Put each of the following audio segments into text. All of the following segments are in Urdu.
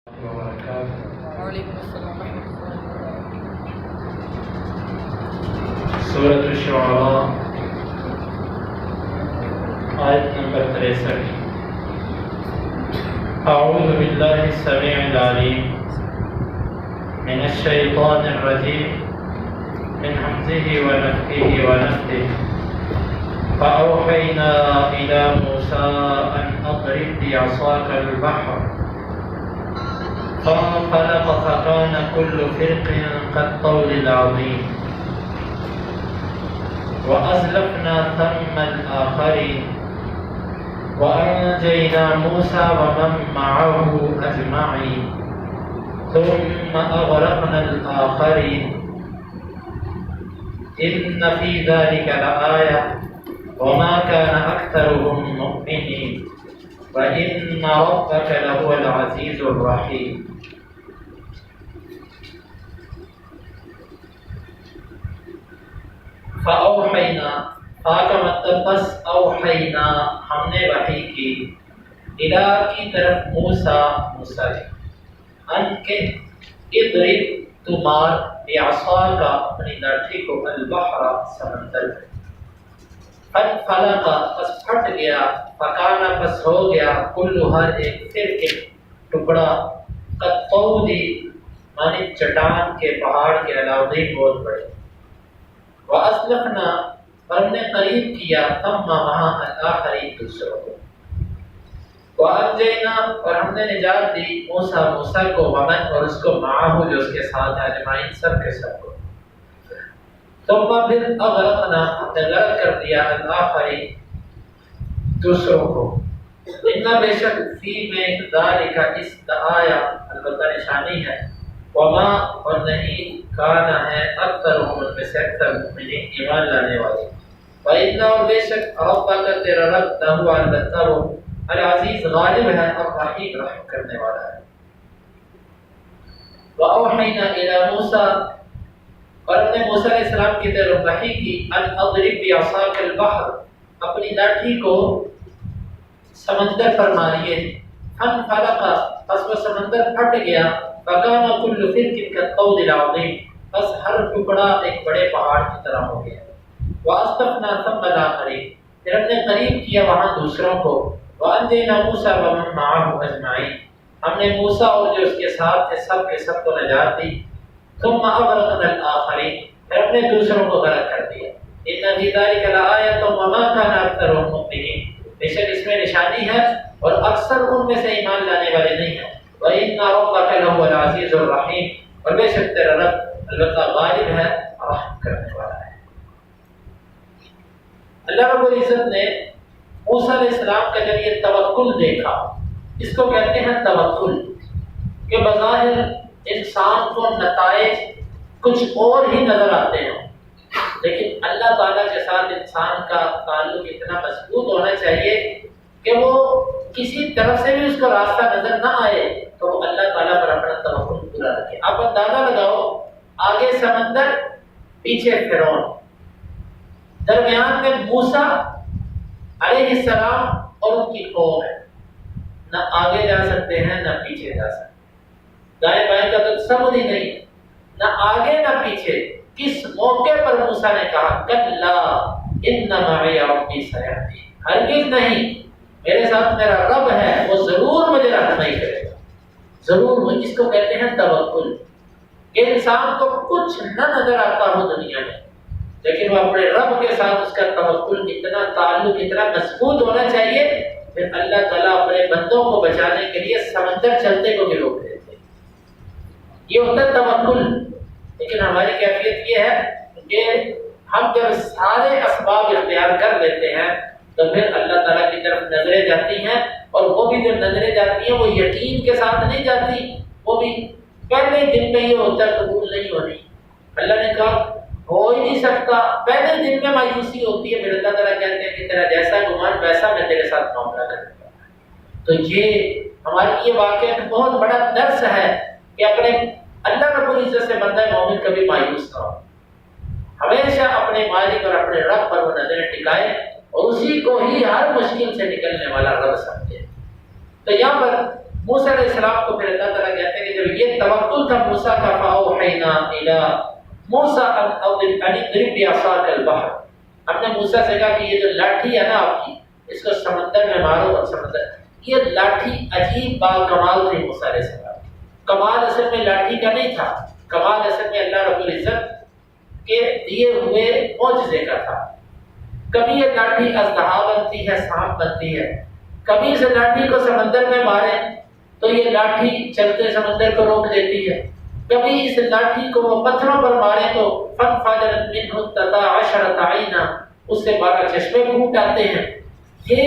وعلیکم السلام ورحمۃ اللہ۔ سورۃ الشعراء آیت نمبر 63۔ اعوذ باللہ السمیع العلیم من الشیطان الرجیم من حمزہ ونفخہ ونفثہ فأوحینا إلی موسیٰ أن اضرب بعصاک البحر فانفلق فكان كل فرق كالطول العظيم وأزلفنا ثم الآخرين وأنجينا موسى ومن معه أجمعين ثم أغرقنا الآخرين إن في ذلك لآية وما كان أكثرهم مؤمنين وَإِنَّ رَبَّكَ لَهُوَ الْعَزِيزُ الرَّحِيمُ۔ فَأَوْحَيْنَا، فَا کا مطلب بس اوحینا ہم نے وحی کی، الہ کی طرف موسیٰ ان کے اضرب تمار بعصاک اپنی لاٹھی کو البحر سمندر میں، فَانْفَلَقَ پس پھٹ گیا، فَكَانَ پس ہو گیا، کل ہر ایک فرق ٹکڑا، كالطود معنی چٹان کے پہاڑ کے العظیم بہت بڑے، وَأَزْلَفْنَا اور ہم نے قریب کیا، ثم وہاں الآخرین دوسروں کو، وَأَنْجَيْنَا اور ہم نے نجات دی موسیٰ کو، ومن اور اس کو معاہو جو اس کے ساتھ اجمعین سب کے سب کو، ثم پھر اغرقنا ہم نے غرق کر دیا الآخرین دوسروں کو، اتنا بے شک فی میں ذالک اس آیا البتہ نشانی ہے، وما اور نہیں کانا ہے اکثرهم ان میں سے اکثر مؤمنین ایمان لانے والے، وَإِنَّ اور بے شک ربک تیرا رب لہو البتہ العزیز غالب ہے اور رحیم رحم کرنے والا ہے۔ وَأَوْحَيْنَا إِلَى مُوسَى اور ہم نے موسیٰ علیہ السلام کی طرف وحی کی، ان اضرب بعصاک البحر اپنی لاٹھی کو سمندر پر ماریے، فانفلق پس وہ سمندر پھٹ گیا، فکان کل فرق کالطود العظیم پس ہر ٹکڑا ایک بڑے پہاڑ کی طرح ہو گیا، واصطفنا ثم الاخرین پھر ہم نے قریب کیا وہاں دوسروں کو، وانجینا موسیٰ ومن معه اجمعین ہم نے موسیٰ اور جو اس کے ساتھ تھے سب کے سب کو نجات دی، ثم اغرقنا الاخرین پھر ہم نے دوسروں کو غرق کر دیا، ان فی ذلک لآیۃ وما کان اکثرهم مؤمنین بے شک اس میں نشانی ہے اور اکثر ان میں سے ایمان لانے والے نہیں ہیں، وَإِنَّ رَبَّكَ لَهُوَ الْعَزِيزُ الرَّحِيمُ اور بے شک تیرا رب البتہ غالب ہے اور رحم کرنے والا ہے۔ اللہ رب العزت نے موسیٰ علیہ السلام کا جب یہ توکل دیکھا، اس کو کہتے ہیں توکل، کہ بظاہر انسان کو نتائج کچھ اور ہی نظر آتے ہیں، لیکن اللہ تعالیٰ کے ساتھ انسان کا تعلق اتنا مضبوط ہونا چاہیے کہ وہ کسی طرف سے بھی اس کو راستہ نظر نہ آئے تو وہ اللہ تعالیٰ پر اپنا توکل پورا رکھے۔ آپ اندازہ لگاؤ، آگے سمندر، پیچھے فرعون، درمیان میں موسیٰ علیہ السلام اور ان کی قوم ہے، نہ آگے جا سکتے ہیں نہ پیچھے جا سکتے، دائیں بائیں کا تو سمجھ ہی نہیں، نہ آگے نہ پیچھے۔ کس موقع پر موسیٰ نے کہا کلا ان معی ربی سیہدین، ہرگز نہیں، میرے ساتھ میرا رب ہے، وہ ضرور مجھے رہنمائی کرے گا، ضرور۔ اس کو کہتے ہیں توکل، کہ انسان کو کچھ نہ نظر آتا ہو دنیا میں لیکن وہ اپنے رب کے ساتھ اس کا توکل اتنا تعلق اتنا مضبوط ہونا چاہیے، پھر اللہ تعالیٰ اپنے بندوں کو بچانے کے لیے سمندر چلتے کو بھی روک دیتے، یہ ہوتا ہے توکل۔ لیکن ہماری کیفیت یہ ہے کہ ہم جب سارے اسباب اختیار کر لیتے ہیں تو پھر اللہ تعالیٰ کی طرف نظریں جاتی ہیں، اور وہ بھی جو نظریں جاتی ہیں وہ یقین کے ساتھ نہیں جاتی، وہ بھی پہلے دن میں یہ ہوتا ہے قبول نہیں ہونی، اللہ نے کہا ہو ہی نہیں سکتا، پہلے دن میں مایوسی ہوتی ہے، پھر اللہ تعالیٰ کہتے ہیں کہ تیرا جیسا گمان ویسا میں تیرے ساتھ معاملہ کروں گا۔ تو یہ ہمارے لیے واقعہ ایک بہت بڑا درس ہے کہ اپنے اللہ رب العزت سے بندہ مومن کبھی مایوس نہ ہو، ہمیشہ اپنے مالک اور اپنے رب پر وہ نظریں ٹکائے اور اسی کو ہی ہر مشکل سے نکلنے والا رب سمجھے۔ تو یہاں پر موسیٰ علیہ السلام کو پھر اللہ تعالیٰ جب یہ توکل تھا موسیٰ کا فَأَوْحَيْنَا إِلَىٰ مُوسَىٰ أَنْ اضْرِبْ بِعَصَاكَ الْبَحْرَ، ہم نے موسیٰ سے کہا کہ یہ جو لاٹھی ہے نا آپ کی، اس کو سمندر میں مارو اور سمندر. یہ لاٹھی عجیب باکمال تھی موسیٰ علیہ السلام. کمال اصل میں لاٹھی کا نہیں تھا، کمال اصل میں اللہ رب العزت کے دیے ہوئے معجزے کا تھا. کبھی یہ لاٹھی اژدہا بنتی ہے، سانپ بنتی ہے، کبھی اس لاٹھی کو سمندر میں ماریں تو یہ لاٹھی چلتے سمندر کو روک دیتی ہے، کبھی اس لاٹھی کو وہ پتھروں پر مارے تو فَانْفَجَرَتْ مِنْهُ اثْنَتَا عَشْرَةَ عَيْنًا، اس سے 12 چشمے پھوٹ آتے ہیں. یہ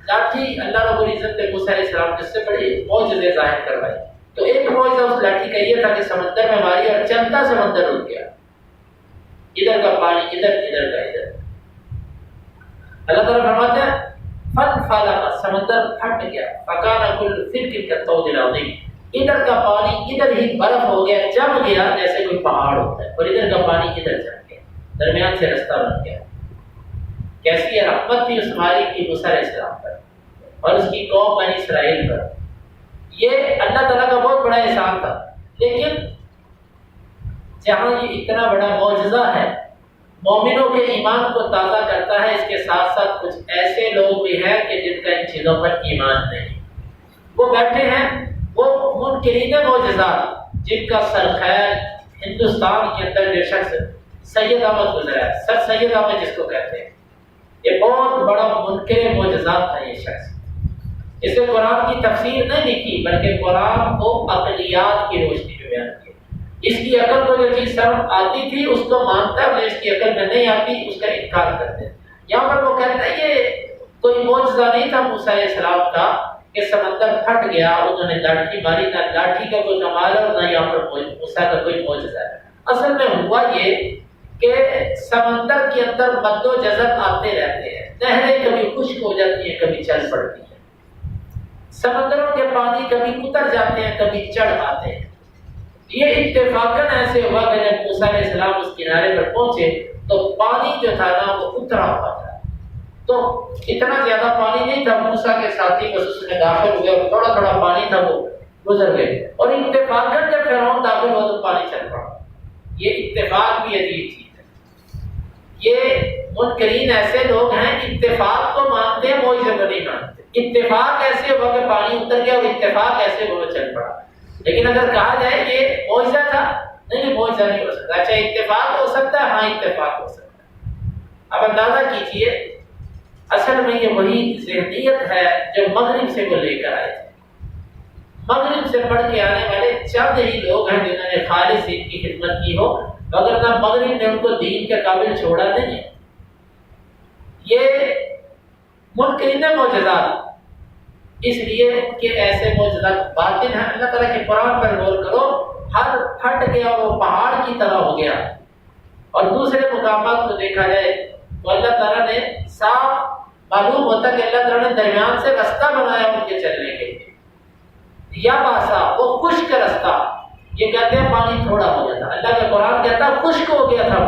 لاٹھی اللہ رب العزت نے موسیٰ علیہ السلام جس سے بڑی معجزے ظاہر کروائی. تو ایک معجزہ اس لاٹھی کا یہ تھا کہ سمندر میں ماری اور چلتا سمندر رک گیا، ادھر کا پانی ادھر، ادھر کا ادھر. اللہ تعالیٰ فرماتے ہیں فَانْفَلَقَ، سمندر پھٹ گیا، فَكَانَ كُلُّ فِرْقٍ كَالطَّوْدِ الْعَظِيمِ، ادھر کا پانی ادھر ہی برف ہو گیا، جم گیا جیسے کوئی پہاڑ ہوتا ہے، اور ادھر کا پانی ادھر جم گیا، درمیان سے رستہ بن گیا. کیسی رحمت تھی اس ماری کی موسیٰ علیہ السلام پر اور اس کی قوم بنی اسرائیل پر. یہ اللہ تعالیٰ کا بہت بڑا احسان تھا. لیکن جہاں یہ اتنا بڑا معجزہ ہے، مومنوں کے ایمان کو تازہ کرتا ہے، اس کے ساتھ ساتھ کچھ ایسے لوگ بھی ہیں کہ جن کا ان چیزوں پر ایمان نہیں. وہ بیٹھے ہیں، وہ منکرین معجزات، جن کا سرخیل ہندوستان کے اندر جو شخص سید احمد گزرا ہے، سر سید احمد جس کو کہتے ہیں، یہ بہت بڑا منکر معجزات تھا. یہ شخص اس نے قرآن کی تفسیر نہیں لکھی بلکہ قرآن کو عقلیات کی روشنی میں بیان کیا. اس کی عقل کو جو چیز سمجھ آتی تھی اس کو مانتا ہے، اس کی عقل میں نہیں آتی اس کا انکار کرتے ہیں. یہاں پر وہ کہتا ہے یہ کوئی معجزہ نہیں تھا موسیٰ علیہ السلام کا کہ سمندر پھٹ گیا، انہوں نے لاٹھی ماری، نہ لاٹھی کا کوئی کمال ہے اور نہ یہاں پر موسیٰ کا کوئی معجزہ ہے. اصل میں ہوا یہ کہ سمندر کے اندر مد و جزر آتے رہتے ہیں، نہریں کبھی خشک ہو جاتی ہیں، کبھی چل پڑتی ہیں، سمندروں کے پانی کبھی اتر جاتے ہیں، کبھی چڑھ آتے ہیں. یہ اتفاقاً ایسے ہوا کہ جب موسیٰ علیہ السلام اس کنارے پر پہنچے تو پانی جو تھا نا وہ اترا ہوا تھا. تو اتنا زیادہ پانی نہیں تھا، موسیٰ کے ساتھی بس اس میں داخل ہوئے اور تھوڑا تھوڑا پانی تھا وہ گزر گئے، اور اتفاقاً جب فرعون داخل ہوا تو پانی چل پڑا. یہ اتفاق بھی عجیب چیز ہے. یہ منکرین ایسے لوگ ہیں اتفاق کو مانتے ہیں، معجزے کو نہیں مانتے. اتفاق ایسے ہوا کہ پانی اتر گیا اور اتفاق ایسے ہوا چل پڑا. لیکن اگر کہا جائے یہ معجزہ تھا، نہیں معجزہ نہیں ہو سکتا. اچھا اتفاق ہو سکتا ہے، ہاں اتفاق ہو سکتا ہے. اب اندازہ کیجئے اصل میں یہ وہی ذہنیت ہے جو مغرب سے وہ لے کر آئے تھے. مغرب سے پڑھ کے آنے والے چند ہی لوگ ہیں جنہوں نے خالص دین کی خدمت کی ہو، مگر نہ مغرب نے ان کو دین کے قابل چھوڑا نہیں ہے. یہ منکرین معجزات اس لیے کہ ایسے معجزات باطل ہیں. اللہ تعالیٰ کے قرآن پر غور کرو، ہر پھٹ گیا وہ پہاڑ کی طرح ہو گیا. اور دوسرے مقامات کو دیکھا جائے تو اللہ تعالیٰ نے صاف معلوم ہوتا کہ اللہ تعالیٰ نے درمیان سے رستہ بنایا ان کے چلنے کے لیے. یا باسا وہ خشک رستہ، یہ کہتے ہیں پانی تھوڑا ہو جاتا، اللہ کا قرآن کہتا ہے خشک ہو گیا تھا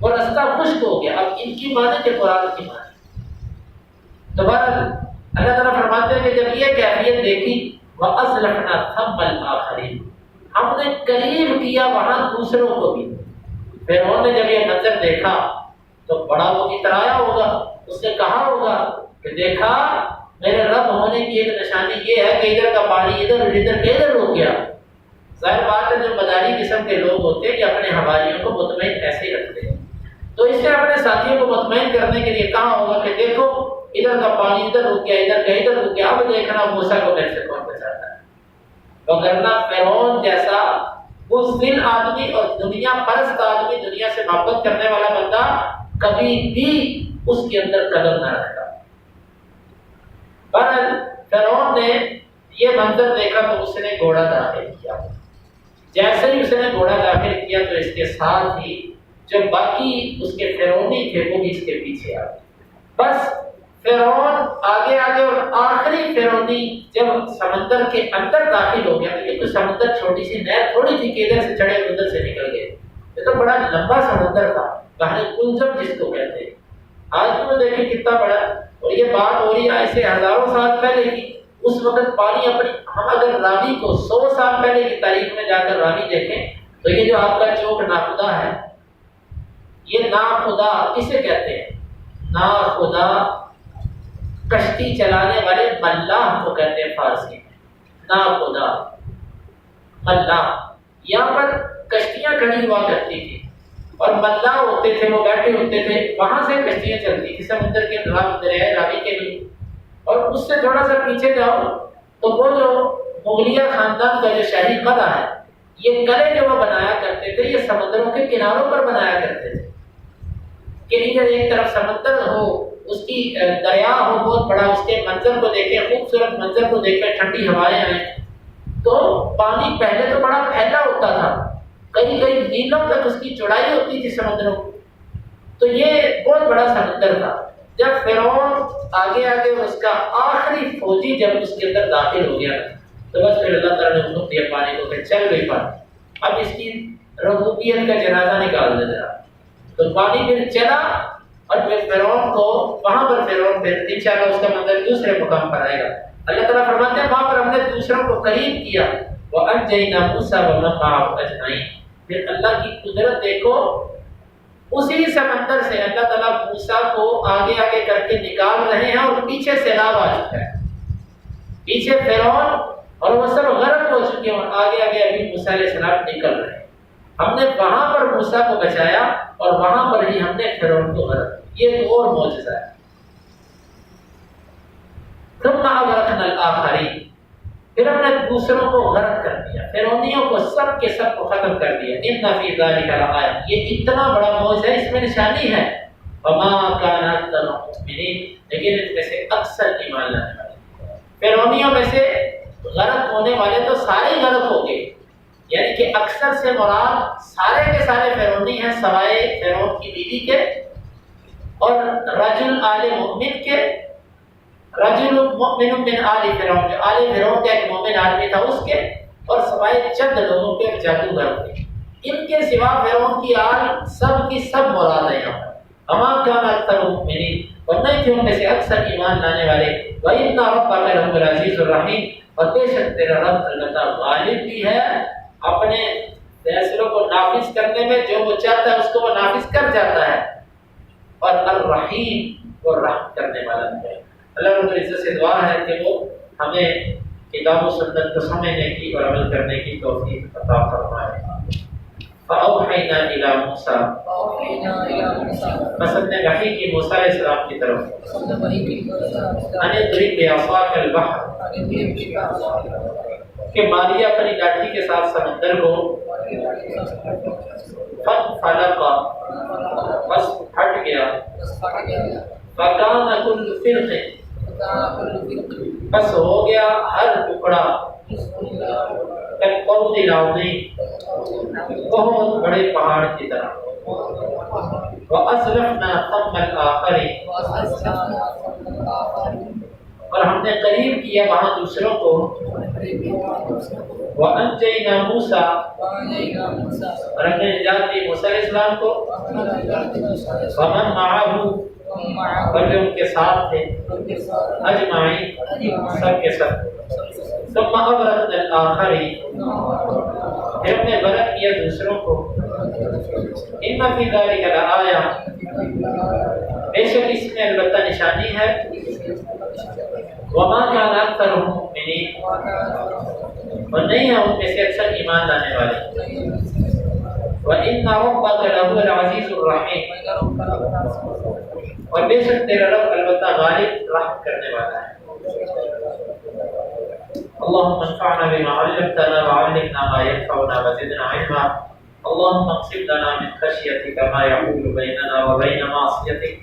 وہ رستہ خشک ہو گیا. اب ان کی معنی کہ قرآن کی معنی. دوبارہ اللہ تعالیٰ فرماتے ہیں کہ جب یہ کیفیت دیکھی وَأَزْلَفْنَا ثَمَّ الْآخَرِينَ، ہم نے قریب کیا وہاں دوسروں کو بھی. فرعون نے جب یہ منظر دیکھا تو بڑا وہ اترایا ہوگا، اس نے کہا ہوگا کہ دیکھا میرے رب ہونے کی ایک نشانی یہ ہے کہ ادھر کا پانی ادھر اور ادھر کے ادھر رک گیا. ظاہر بات ہے جو مداری قسم کے لوگ ہوتے ہیں کہ اپنے حواریوں کو مطمئن ایسے ہی رکھتے ہیں، تو اس نے اپنے ساتھیوں کو مطمئن کرنے کے لیے کہا ہوگا کہ دیکھو ادھر کا پانی ادھر رک گیا، ادھر کا ادھر رک گیا، اب دیکھنا موسیٰ کو میرے سے کون بچاتا ہے. وگرنہ فرعون جیسا بزدل آدمی اور دنیا پرست آدمی، دنیا سے محبت کرنے والا بندہ کبھی بھی اس کے اندر قدم نہ رکھتا. پر فرعون نے یہ منظر دیکھا تو اس نے گھوڑا داخل کیا. جیسے ہی اس نے گھوڑا داخل کیا تو اس کے ساتھ ہی جو باقی اس کے فرعونی تھے وہ بھی اس کے پیچھے آ گئے. بس فرعون آگے آگے اور آخری فرعونی جب سمندر کے اندر داخل ہو گیا، یہ تو سمندر چھوٹی سی نہر تھوڑی تھی کہ ادھر سے چڑھے ادھر سے نکل گئے. یہ تو بڑا لمبا سمندر تھا، بحر کلزم جس کو کہتے ہیں. آج تو دیکھیں کتنا بڑا، اور یہ بات ہو رہی ہے ایسے ہزاروں سال پہلے کی. اس وقت پانی اپنی، ہم اگر راوی کو 100 سال پہلے کی تاریخ میں جا کر راوی دیکھیں تو یہ جو آپ کا چوک ناخدا ہے، یہ ناخدا کسے کہتے ہیں؟ ناخدا کشتی چلانے والے ملاح کو کہتے ہیں فارسی میں، ناخدا ملاح۔ یہاں پر کشتیاں کھڑی ہوا کرتی تھی اور ملاح ہوتے تھے، وہ بیٹھے ہوتے تھے، وہاں سے کشتیاں چلتی تھی سمندر کے دریائے راوی کے لیے۔ اور اس سے تھوڑا سا پیچھے جاؤ تو وہ جو مغلیہ خاندان کا جو شاہی قلعہ ہے، یہ قلعے جو وہ بنایا کرتے تھے یہ سمندروں کے کناروں پر بنایا کرتے تھے کہ ادھر ایک طرف سمندر ہو، اس کی دریا ہو بہت بڑا، اس کے منظر کو دیکھیں، خوبصورت منظر کو دیکھیں، ٹھنڈی ہوائیں آئیں۔ تو پانی پہلے تو بڑا پھیلا ہوتا تھا، کئی کئی میلوں تک اس کی چوڑائی ہوتی تھی سمندروں کی، تو یہ بہت بڑا سمندر تھا۔ جب فرعون آگے آگے اس کا آخری فوجی جب اس کے اندر داخل ہو گیا تو بس پھر اللہ تعالیٰ نے حکم دیا پانی کو کہ چل گئی پانی، اب اس کی ربوبیت کا جنازہ نکال دے ذرا۔ تو پانی پھر چلا اور پھر فرعون کو وہاں پر فرعون پھر انشاءاللہ اس کا منظر دوسرے مقام پر آئے گا۔ اللہ تعالیٰ فرماتے ہیں وہاں پر ہم نے دوسروں کو قریب کیا، وَأَنْجَيْنَا مُوسَىٰ وَمَن مَّعَهُ أَجْمَعِينَ۔ پھر اللہ کی قدرت دیکھو، اسی سمندر سے اللہ تعالیٰ موسیٰ کو آگے آگے کر کے نکال رہے ہیں اور پیچھے سیلاب آ چکا ہے، پیچھے فرعون اور وہ سب غرق ہو چکے ہیں اور آگے آگے ابھی موسیٰ علیہ السلام نکل رہے ہیں۔ ہم نے وہاں پر موسیٰ کو بچایا اور وہاں پر ہی ہم نے فرعون کو غرق کیا۔ یہ تو اور معجزہ ہے۔ ثم اغرقنا الآخرین، پھر ہم نے دوسروں کو غرق کر دیا، فرعونیوں کو سب کے سب کو ختم کر دیا۔ ان فی ذلک لآیۃ، یہ اتنا بڑا معجزہ ہے، اس میں نشانی ہے۔ وما کان اکثر المؤمنین، لیکن ان میں سے اکثر ایمان لانے والے، فرعونیوں میں سے غرق ہونے والے تو سارے غرق ہو گئے، یعنی کہ اکثر سے مراد سارے کے سارے فرعونی ہیں سوائے فرعون کی بیوی کے اور رجل آل مؤمن کے، رجل مؤمن من آل فرعون، آل فرعون کا ایک مومن آدمی تھا اس کے، اور سوائے چند لوگوں کے جادوگر تھے۔ ان کے سوا فرعون کی آل سب کی سب مراد ہے یہاں پر۔ اما کان اکثر المؤمنین، اور نہیں تھے ان میں سے اکثر ایمان لانے والے۔ وَإِنَّ رَبَّكَ لَهُوَ الْعَزِيزُ الرَّحِيمُ، اور بے شک تیرا رب اللہ غالب بھی ہے، اپنے فیصلوں کو نافذ کرنے میں جو وہ چاہتا ہے اس کو وہ نافذ کر جاتا ہے، اور الرحیم، وہ رحم کرنے والا ہے۔ اللہ رب العزت سے دعا ہے کہ وہ ہمیں کتاب و سنت کو سمجھنے کی اور عمل کرنے کی توفیق عطا فرمائے۔ فَأَوْحَيْنَا إِلَىٰ مُوسَىٰ، بس اپنے وحی کی موسیٰ علیہ السلام کی طرف، أَنِ اضْرِب بِعَصَاكَ الْبَحْرَ، کہ ماریہ اپنی لاٹھی کے ساتھ سمندر کو، فَانْفَلَقَ، بس پھٹ گیا، فَكَانَ كُلُّ فِرْقٍ، بس ہو گیا ہر ٹکڑا، كالطود العظیم، بہت بڑے پہاڑ کی طرح، وَأَزْلَفْنَا ثَمَّ الْآخَرِينَ، اور ہم نے قریب کیا وہاں دوسروں کو، وَأَنْجَيْنَا مُوسَىٰ، اور ہم نے نجات دی موسیٰ علیہ السلام کو، وَمَن مَّعَهُ، اور جو ان کے ساتھ تھے، اجمعین، سب کے سب۔ ثم اغرقنا الآخرین، پھر ہم نے غرق کیا دوسروں کو۔ ان فی ذلک لآیہ، بے شک اس میں البتہ نشانی ہے۔ وما کان اکثرهم مؤمنین، اور نہیں ہے ان میں سے اکثر ایمان لانے والے۔ وَإِنَّ رَبَّكَ لَهُوَ الْعَزِيزُ الرَّحِيمُ، اور بے شک تیرا رب البتہ غالب رحم کرنے والا ہے۔ اللهم انفعنا بما علمتنا وعلمنا ما ينفعنا وزدنا علما۔ اللهم اقسم لنا من خشيتك ما يحول بيننا وبين معصيتك،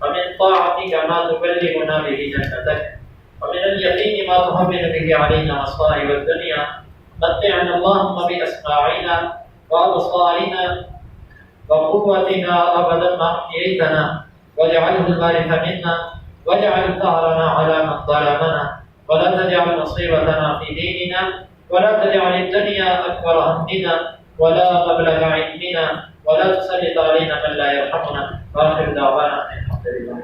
ومن طاعتك ما تبلغنا به جنتك، ومن اليقين ما تهون به علينا مصائب الدنيا، متعنا اللهم بأسماعنا وأبصارنا وقوتنا أبدا ما أحييتنا، واجعله الوارث منا، واجعل ثأرنا على من ظلمنا، ولا تجعل مصيبتنا في ديننا، ولا تجعل الدنيا أكبر همنا ولا مبلغ علمنا، ولا تسلط علينا من لا يرحمنا، وآخر دعوانا الحمد لله۔